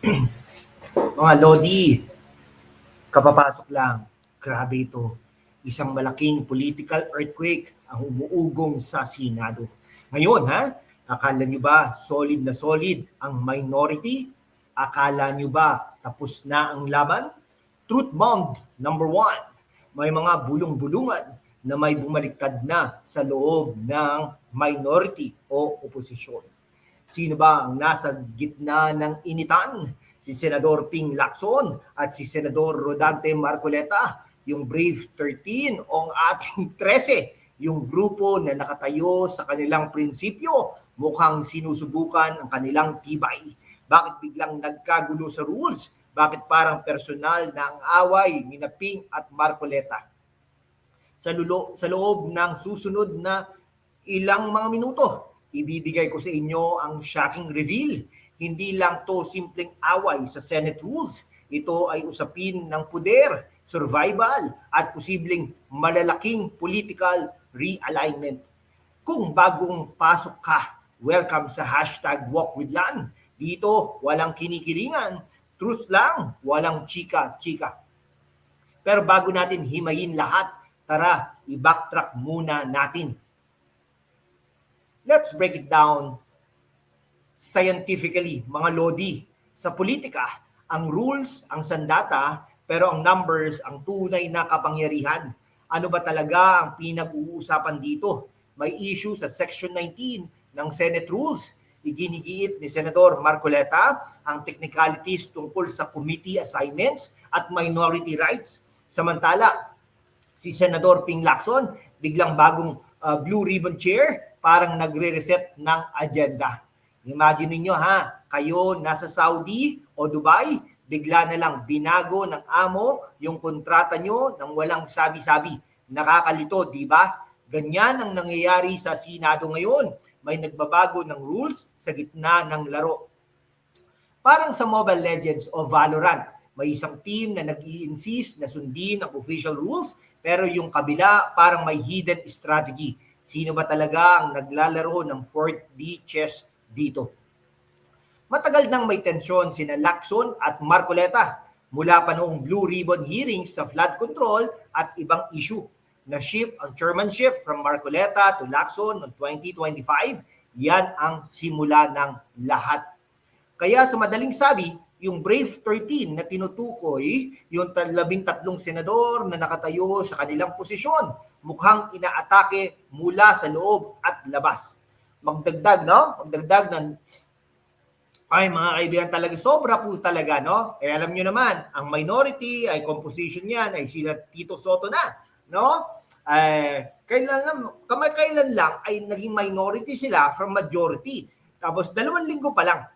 Mga Lodi, kapapasok lang. Grabe ito. Isang malaking political earthquake ang umuugong sa Senado. Ngayon, akala nyo ba solid na solid ang minority? Akala nyo ba tapos na ang laban? Truth bomb number 1. May mga bulong-bulungan na may bumaliktad na sa loob ng minority o oposisyon. Sino ba ang nasa gitna ng initan? Si Senador Ping Lacson at si Senador Rodante Marcoleta, yung Brave 13 o ang ating 13, yung grupo na nakatayo sa kanilang prinsipyo, mukhang sinusubukan ang kanilang tibay. Bakit biglang nagkagulo sa rules? Bakit parang personal na ang away ni Ping at Marcoleta? Sa loob ng susunod na ilang mga minuto, ibibigay ko sa inyo ang shocking reveal. Hindi lang to simpleng away sa Senate rules. Ito ay usapin ng puder, survival, at posibleng malalaking political realignment. Kung bagong pasok ka, welcome sa #WalkWithLan. Dito, walang kinikilingan. Truth lang, walang chika-chika. Pero bago natin himayin lahat, tara, i-backtrack muna natin. Let's break it down scientifically, mga Lodi. Sa politika, ang rules ang sandata, pero ang numbers ang tunay na kapangyarihan. Ano ba talaga ang pinag-uusapan dito? May issue sa Section 19 ng Senate Rules. Iginigiit ni Senador Marcoleta ang technicalities tungkol sa committee assignments at minority rights. Samantala, si Senador Ping Lacson, biglang bagong blue ribbon chair, parang nagre-reset ng agenda. Imagine niyo kayo nasa Saudi o Dubai, bigla na lang binago ng amo yung kontrata nyo nang walang sabi-sabi. Nakakalito, di ba? Ganyan ang nangyayari sa Senado ngayon. May nagbabago ng rules sa gitna ng laro. Parang sa Mobile Legends o Valorant, may isang team na nag-i-insist na sundin ang official rules, pero yung kabila parang may hidden strategy. Sino ba talaga ang naglalaro ng 4D chess dito? Matagal nang may tensyon sina Lacson at Marcoleta mula pa noong Blue Ribbon hearings sa flood control at ibang issue. Na-shift ang chairmanship from Marcoleta to Lacson noong 2025. Yan ang simula ng lahat. Kaya sa madaling sabi, yung Brave 13 na tinutukoy, yung 13 senador na nakatayo sa kanilang posisyon, mukhang inaatake mula sa loob at labas. Magdagdag, no? Magdagdag ng ay mga kaibigan talaga, sobra po talaga, no? Alam nyo naman, ang minority ay composition yan, ay sila Tito Soto na, no? Kailan lang ay naging minority sila from majority. Tapos 2 linggo pa lang.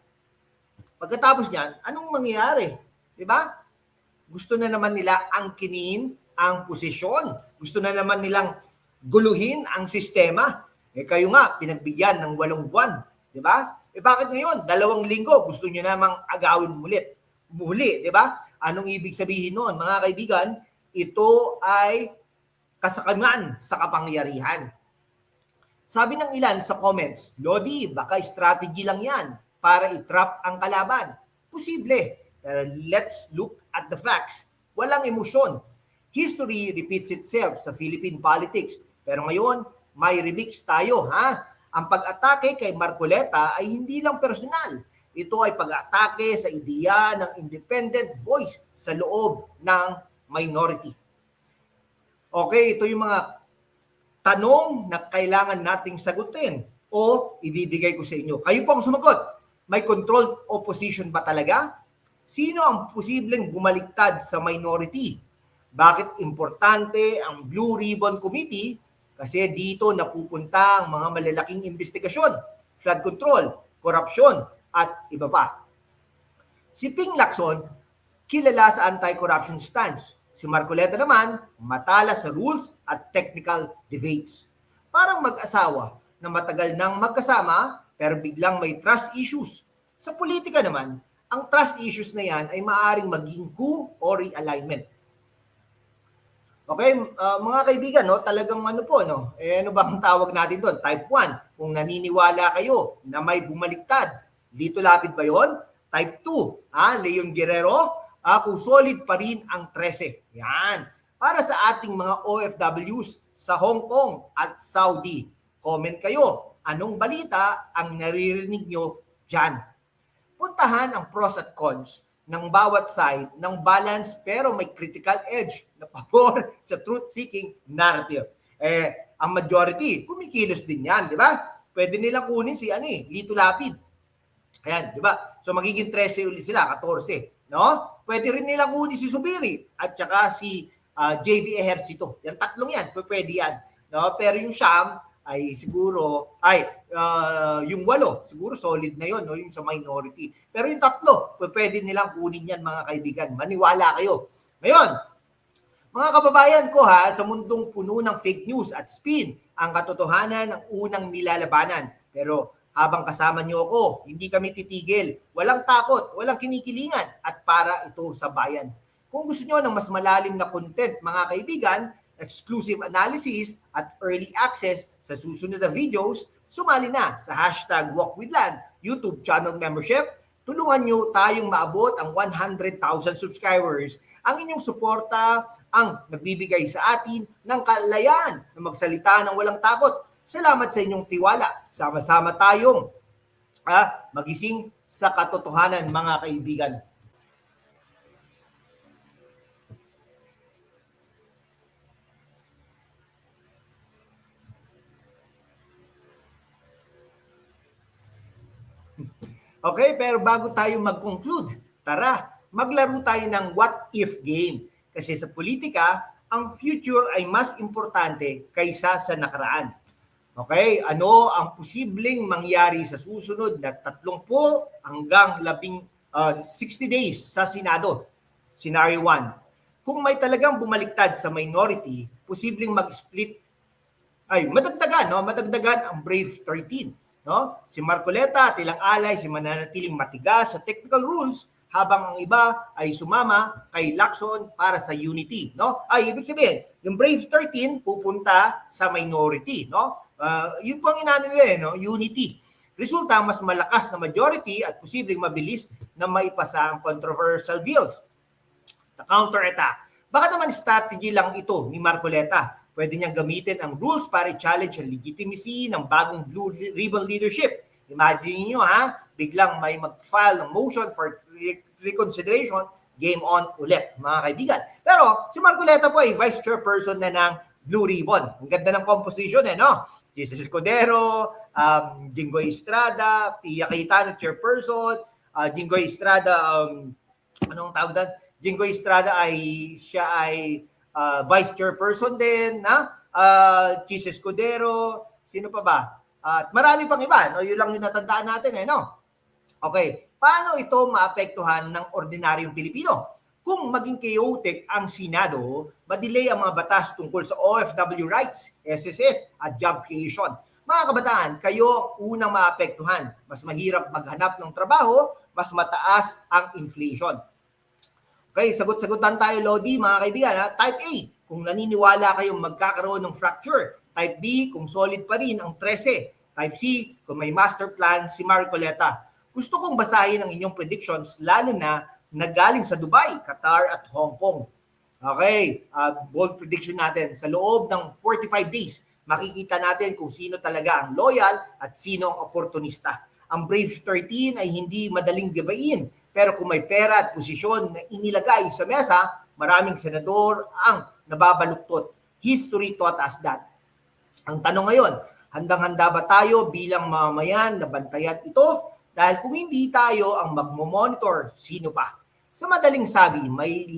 Pagkatapos niyan, anong mangyayari? Diba? Gusto na naman nila angkinin ang posisyon. Gusto na naman nilang guluhin ang sistema. Kayo nga, pinagbigyan ng 8 buwan. Diba? Bakit ngayon? 2 linggo, gusto nyo namang agawin muli. Diba? Anong ibig sabihin noon? Mga kaibigan, ito ay kasakaman sa kapangyarihan. Sabi ng ilan sa comments, Lodi, baka strategy lang yan para i-trap ang kalaban. Posible. Pero let's look at the facts. Walang emosyon. History repeats itself sa Philippine politics. Pero ngayon, may remix tayo, Ang pag-atake kay Marcoleta ay hindi lang personal. Ito ay pag-atake sa ideya ng independent voice sa loob ng minority. Okay, ito yung mga tanong na kailangan nating sagutin o ibibigay ko sa inyo. Kayo po ang sumagot. May controlled opposition ba talaga? Sino ang posibleng bumaliktad sa minority? Bakit importante ang Blue Ribbon Committee? Kasi dito napupunta ang mga malalaking investigasyon, flood control, korupsyon, at iba pa. Si Ping Lacson, kilala sa anti-corruption stance. Si Marcoleta naman, matalas sa rules at technical debates. Parang mag-asawa na matagal nang magkasama pero biglang may trust issues. Sa politika naman, ang trust issues na yan ay maaaring maging coup o realignment. Okay, mga kaibigan, talagang ano ba ang tawag natin doon? Type 1. Kung naniniwala kayo na may bumaliktad, dito lapit ba yon? Type 2, Leon Guerrero, kung solid pa rin ang 13. Yan. Para sa ating mga OFWs sa Hong Kong at Saudi, comment kayo. Anong balita ang naririnig nyo dyan? Puntahan ang pros at cons ng bawat side ng balance pero may critical edge na pabor sa truth-seeking narrative. Ang majority, kumikilos din yan, di ba? Pwede nilang kunin si Lito Lapid. Ayan, di ba? So magiging 13 ulit sila, 14. No? Pwede rin nilang kunin si Subiri at saka si JV Ejercito. Yan tatlong yan, pwede yan. No? Pero yung Sham ay siguro, yung 8, siguro solid na yon, no? Yung sa minority. Pero yung 3, pwede nilang kunin yan mga kaibigan. Maniwala kayo. Ngayon, mga kababayan ko sa mundong puno ng fake news at spin, ang katotohanan ang unang nilalabanan. Pero habang kasama niyo ako, hindi kami titigil. Walang takot, walang kinikilingan at para ito sa bayan. Kung gusto niyo ng mas malalim na content, mga kaibigan, exclusive analysis at early access sa susunod na videos, sumali na sa #WalkWithLand YouTube channel membership. Tulungan niyo tayong maabot ang 100,000 subscribers. Ang inyong suporta ang nagbibigay sa atin ng kalayaan na magsalita ng walang takot. Salamat sa inyong tiwala. Sama-sama tayong magising sa katotohanan, mga kaibigan. Okay, pero bago tayo mag-conclude, tara, maglaro tayo ng what if game. Kasi sa politika, ang future ay mas importante kaysa sa nakaraan. Okay, ano ang posibleng mangyari sa susunod na 30 hanggang 60 days sa Senado? Scenario 1. Kung may talagang bumaliktad sa minority, posibleng mag-split, madagdagan ang Brave 13. No? Si Marcoleta at ilang alay si mananatiling matigas sa technical rules, habang ang iba ay sumama kay Lacson para sa unity, no? Ibig sabihin, yung Brave 13 pupunta sa minority, no? Yun po ang inano nila, no? Unity. Resulta, mas malakas na majority at posibleng mabilis na maipasa ang controversial bills. The counter-attack. Baka naman strategy lang ito ni Marcoleta. Pwede niyang gamitin ang rules para i-challenge ang legitimacy ng bagong Blue Ribbon leadership. Imagine niyo biglang may mag-file ng motion for reconsideration, game on ulit, mga kaibigan. Pero si Marcoleta po ay vice chairperson na ng Blue Ribbon. Ang ganda ng composition, no? Jesus Escudero, Jinggoy Estrada, Pia Cayetano, chairperson, Jinggoy Estrada, anong tawag doon? Jinggoy Estrada siya ay vice chairperson din, Jesus Escudero, sino pa ba? At marami pang iba, no? Yun lang yung natandaan natin, no? Okay, paano ito maapektuhan ng ordinaryong Pilipino? Kung maging chaotic ang Senado, madelay ang mga batas tungkol sa OFW rights, SSS at job creation. Mga kabataan, kayo unang maapektuhan. Mas mahirap maghanap ng trabaho, mas mataas ang inflation. Okay, sagot-sagutan tayo, Lodi, mga kaibigan. Type A, kung naniniwala kayong magkakaroon ng fracture. Type B, kung solid pa rin ang 13. Type C, kung may master plan si Marcoleta. Gusto kong basahin ang inyong predictions, lalo na nagaling sa Dubai, Qatar at Hong Kong. Okay, bold prediction natin. Sa loob ng 45 days, makikita natin kung sino talaga ang loyal at sino ang oportunista. Ang Brave 13 ay hindi madaling gabain, pero kung may pera at posisyon na inilagay sa mesa, maraming senador ang nababaluktot. History taught us that. Ang tanong ngayon, handang-handa ba tayo bilang mamamayan na bantayan ito? Dahil kung hindi tayo ang magmo-monitor, sino pa? Sa madaling sabi, may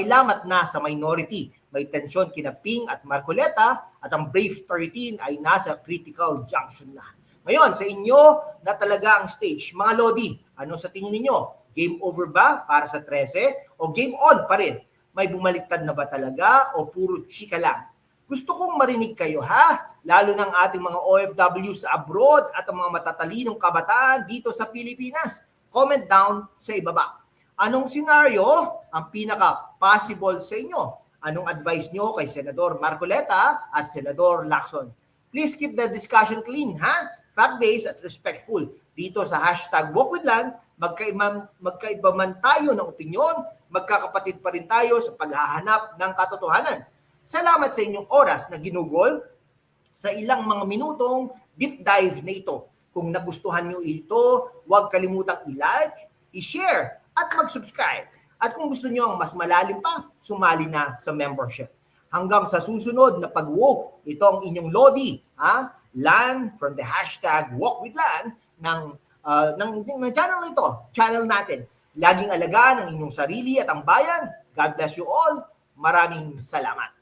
lamat na sa minority. May tensyon kina Ping at Marcoleta at ang Brave 13 ay nasa critical junction na. Ngayon, sa inyo na talaga ang stage. Mga Lodi, ano sa tingin ninyo? Game over ba para sa 13 o game on pa rin? May bumaliktad na ba talaga o puro chika lang? Gusto kong marinig kayo, lalo ng ating mga OFW sa abroad at ang mga matatalinong kabataan dito sa Pilipinas. Comment down sa ibaba. Anong senaryo ang pinaka-possible sa inyo? Anong advice nyo kay Senador Marcoleta at Senador Lacson? Please keep the discussion clean, fact-based at respectful. Dito sa #WalkWithLand, magkaiba man tayo ng opinyon, magkakapatid pa rin tayo sa paghahanap ng katotohanan. Salamat sa inyong oras na ginugol sa ilang mga minutong deep dive na ito. Kung nagustuhan nyo ito, huwag kalimutang i-like, i-share, at mag-subscribe. At kung gusto nyo ang mas malalim pa, sumali na sa membership. Hanggang sa susunod na pag-woke, ito ang inyong Lodi, Lan from the hashtag Walk with Lan ng channel na ito, channel natin. Laging alagaan ang inyong sarili at ang bayan. God bless you all. Maraming salamat.